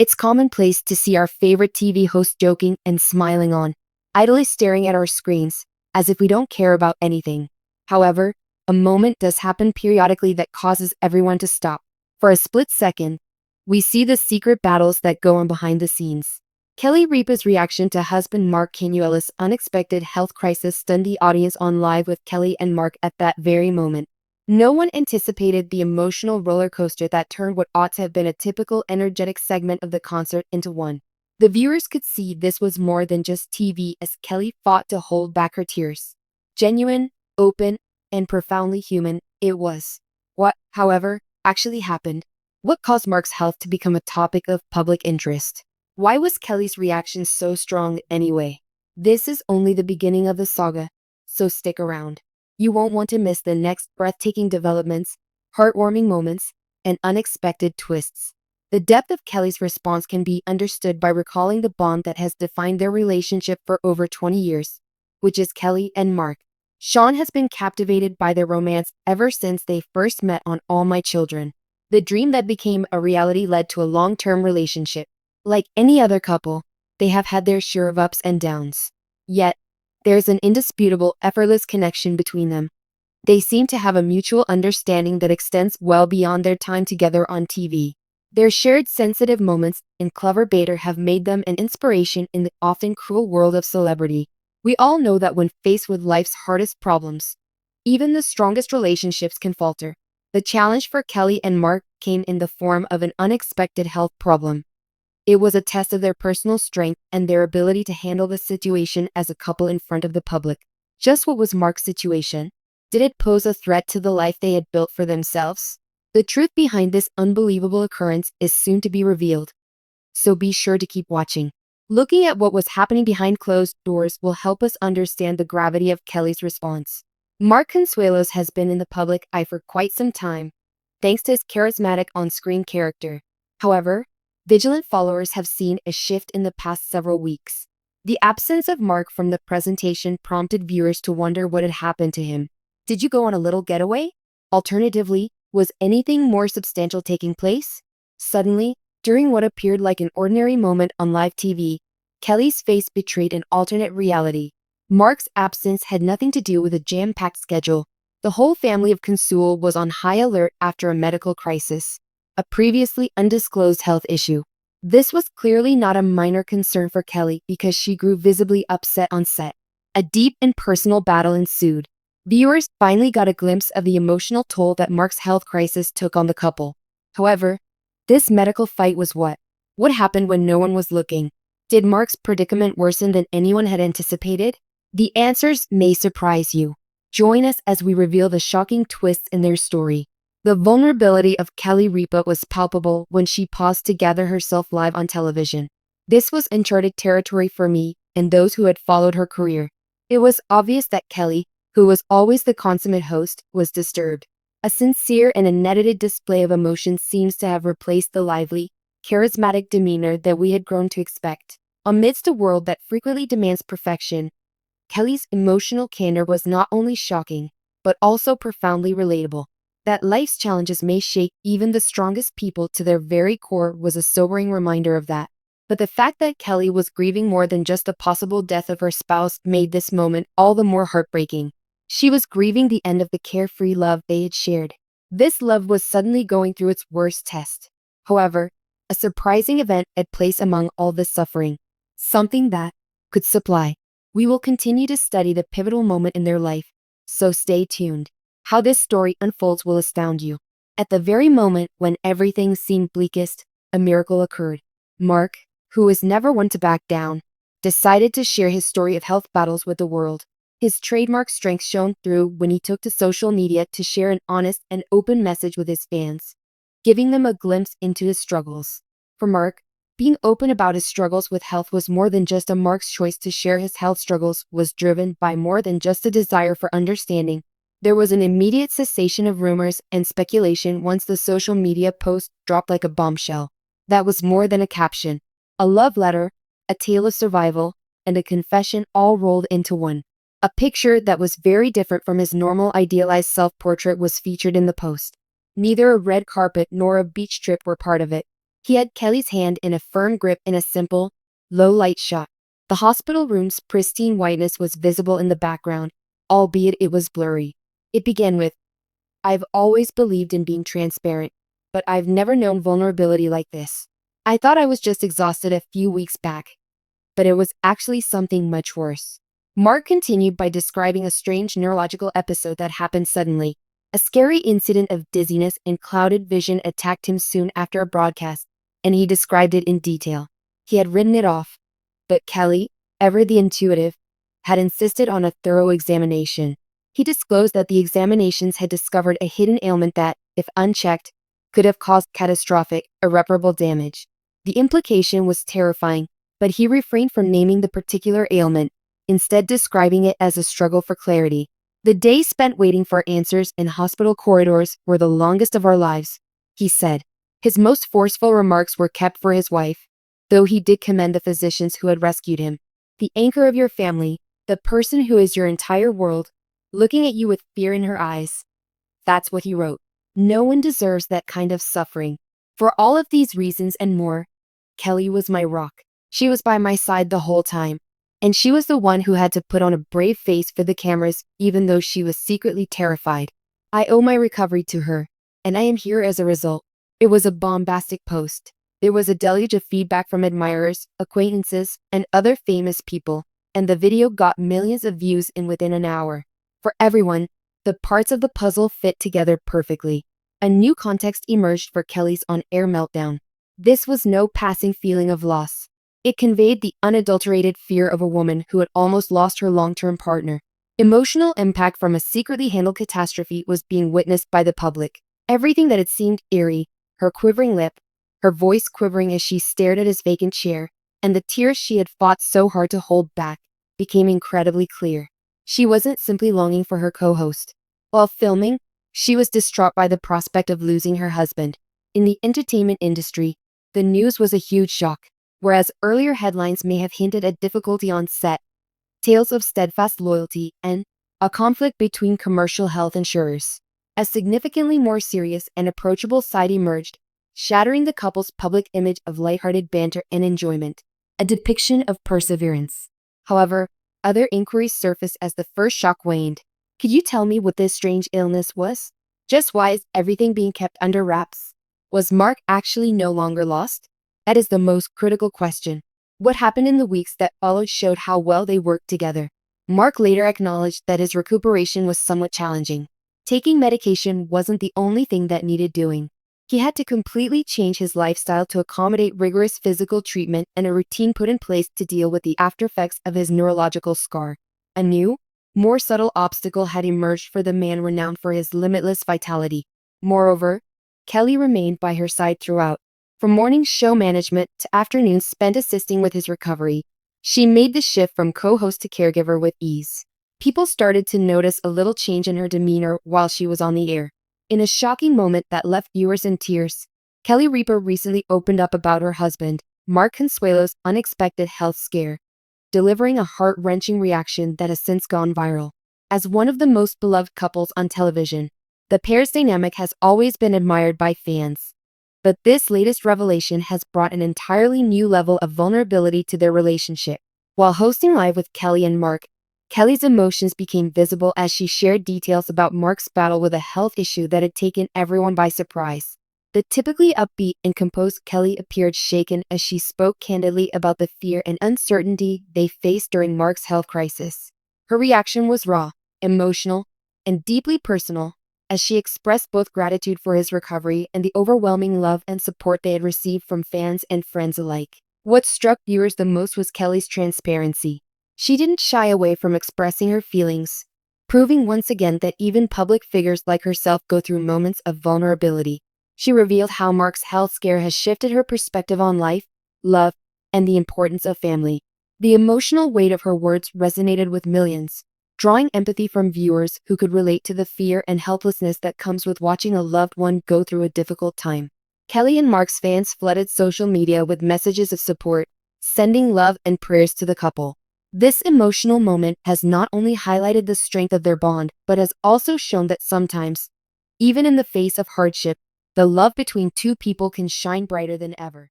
It's commonplace to see our favorite TV host joking and smiling on, idly staring at our screens, as if we don't care about anything. However, a moment does happen periodically that causes everyone to stop. For a split second, we see the secret battles that go on behind the scenes. Kelly Ripa's reaction to husband Mark Canuello's unexpected health crisis stunned the audience on Live with Kelly and Mark at that very moment. No one anticipated the emotional roller coaster that turned what ought to have been a typical energetic segment of the concert into one. The viewers could see this was more than just TV as Kelly fought to hold back her tears. Genuine, open, and profoundly human, it was. What, however, actually happened? What caused Mark's health to become a topic of public interest? Why was Kelly's reaction so strong anyway? This is only the beginning of the saga, so stick around. You won't want to miss the next breathtaking developments, heartwarming moments, and unexpected twists. The depth of Kelly's response can be understood by recalling the bond that has defined their relationship for over 20 years, which is Kelly and Mark. Sean has been captivated by their romance ever since they first met on All My Children. The dream that became a reality led to a long-term relationship. Like any other couple, they have had their share of ups and downs. Yet, there's an indisputable, effortless connection between them. They seem to have a mutual understanding that extends well beyond their time together on TV. Their shared sensitive moments and clever banter have made them an inspiration in the often cruel world of celebrity. We all know that when faced with life's hardest problems, even the strongest relationships can falter. The challenge for Kelly and Mark came in the form of an unexpected health problem. It was a test of their personal strength and their ability to handle the situation as a couple in front of the public. Just what was Mark's situation? Did it pose a threat to the life they had built for themselves? The truth behind this unbelievable occurrence is soon to be revealed, so be sure to keep watching. Looking at what was happening behind closed doors will help us understand the gravity of Kelly's response. Mark Consuelos has been in the public eye for quite some time, thanks to his charismatic on-screen character. However, vigilant followers have seen a shift in the past several weeks. The absence of Mark from the presentation prompted viewers to wonder what had happened to him. Did you go on a little getaway? Alternatively, was anything more substantial taking place? Suddenly, during what appeared like an ordinary moment on live TV, Kelly's face betrayed an alternate reality. Mark's absence had nothing to do with a jam-packed schedule. The whole family of Consuelo was on high alert after a medical crisis, a previously undisclosed health issue. This was clearly not a minor concern for Kelly because she grew visibly upset on set. A deep and personal battle ensued. Viewers finally got a glimpse of the emotional toll that Mark's health crisis took on the couple. However, this medical fight was what? What happened when no one was looking? Did Mark's predicament worsen than anyone had anticipated? The answers may surprise you. Join us as we reveal the shocking twists in their story. The vulnerability of Kelly Ripa was palpable when she paused to gather herself live on television. This was uncharted territory for me and those who had followed her career. It was obvious that Kelly, who was always the consummate host, was disturbed. A sincere and unedited display of emotion seems to have replaced the lively, charismatic demeanor that we had grown to expect. Amidst a world that frequently demands perfection, Kelly's emotional candor was not only shocking, but also profoundly relatable. That life's challenges may shake even the strongest people to their very core was a sobering reminder of that. But the fact that Kelly was grieving more than just the possible death of her spouse made this moment all the more heartbreaking. She was grieving the end of the carefree love they had shared. This love was suddenly going through its worst test. However, a surprising event had place among all this suffering. Something that could supply. We will continue to study the pivotal moment in their life, so stay tuned. How this story unfolds will astound you. At the very moment when everything seemed bleakest, a miracle occurred. Mark, who was never one to back down, decided to share his story of health battles with the world. His trademark strength shone through when he took to social media to share an honest and open message with his fans, giving them a glimpse into his struggles. For Mark, being open about his struggles with health was more than just a Mark's choice to share his health struggles was driven by more than just a desire for understanding. There was an immediate cessation of rumors and speculation once the social media post dropped like a bombshell. That was more than a caption. A love letter, a tale of survival, and a confession all rolled into one. A picture that was very different from his normal idealized self-portrait was featured in the post. Neither a red carpet nor a beach trip were part of it. He had Kelly's hand in a firm grip in a simple, low-light shot. The hospital room's pristine whiteness was visible in the background, albeit it was blurry. It began with, "I've always believed in being transparent, but I've never known vulnerability like this. I thought I was just exhausted a few weeks back, but it was actually something much worse." Mark continued by describing a strange neurological episode that happened suddenly. A scary incident of dizziness and clouded vision attacked him soon after a broadcast, and he described it in detail. He had written it off, but Kelly, ever the intuitive, had insisted on a thorough examination. He disclosed that the examinations had discovered a hidden ailment that, if unchecked, could have caused catastrophic, irreparable damage. The implication was terrifying, but he refrained from naming the particular ailment, instead describing it as a struggle for clarity. "The days spent waiting for answers in hospital corridors were the longest of our lives," he said. His most forceful remarks were kept for his wife, though he did commend the physicians who had rescued him. "The anchor of your family, the person who is your entire world, looking at you with fear in her eyes." That's what he wrote. "No one deserves that kind of suffering. For all of these reasons and more, Kelly was my rock. She was by my side the whole time. And she was the one who had to put on a brave face for the cameras, even though she was secretly terrified. I owe my recovery to her, and I am here as a result." It was a bombastic post. There was a deluge of feedback from admirers, acquaintances, and other famous people, and the video got millions of views in within an hour. For everyone, the parts of the puzzle fit together perfectly. A new context emerged for Kelly's on-air meltdown. This was no passing feeling of loss. It conveyed the unadulterated fear of a woman who had almost lost her long-term partner. Emotional impact from a secretly handled catastrophe was being witnessed by the public. Everything that had seemed eerie, her quivering lip, her voice quivering as she stared at his vacant chair, and the tears she had fought so hard to hold back, became incredibly clear. She wasn't simply longing for her co-host. While filming, she was distraught by the prospect of losing her husband. In the entertainment industry, the news was a huge shock. Whereas earlier headlines may have hinted at difficulty on set, tales of steadfast loyalty, and a conflict between commercial health insurers, a significantly more serious and approachable side emerged, shattering the couple's public image of lighthearted banter and enjoyment, a depiction of perseverance. However, other inquiries surfaced as the first shock waned. "Could you tell me what this strange illness was? Just why is everything being kept under wraps? Was Mark actually no longer lost?" That is the most critical question. What happened in the weeks that followed showed how well they worked together. Mark later acknowledged that his recuperation was somewhat challenging. Taking medication wasn't the only thing that needed doing. He had to completely change his lifestyle to accommodate rigorous physical treatment and a routine put in place to deal with the aftereffects of his neurological scar. A new, more subtle obstacle had emerged for the man renowned for his limitless vitality. Moreover, Kelly remained by her side throughout. From morning show management to afternoons spent assisting with his recovery, she made the shift from co-host to caregiver with ease. People started to notice a little change in her demeanor while she was on the air. In a shocking moment that left viewers in tears, Kelly Ripa recently opened up about her husband, Mark Consuelo's unexpected health scare, delivering a heart-wrenching reaction that has since gone viral. As one of the most beloved couples on television, the pair's dynamic has always been admired by fans. But this latest revelation has brought an entirely new level of vulnerability to their relationship. While hosting live with Kelly and Mark, Kelly's emotions became visible as she shared details about Mark's battle with a health issue that had taken everyone by surprise. The typically upbeat and composed Kelly appeared shaken as she spoke candidly about the fear and uncertainty they faced during Mark's health crisis. Her reaction was raw, emotional, and deeply personal, as she expressed both gratitude for his recovery and the overwhelming love and support they had received from fans and friends alike. What struck viewers the most was Kelly's transparency. She didn't shy away from expressing her feelings, proving once again that even public figures like herself go through moments of vulnerability. She revealed how Mark's health scare has shifted her perspective on life, love, and the importance of family. The emotional weight of her words resonated with millions, drawing empathy from viewers who could relate to the fear and helplessness that comes with watching a loved one go through a difficult time. Kelly and Mark's fans flooded social media with messages of support, sending love and prayers to the couple. This emotional moment has not only highlighted the strength of their bond, but has also shown that sometimes, even in the face of hardship, the love between two people can shine brighter than ever.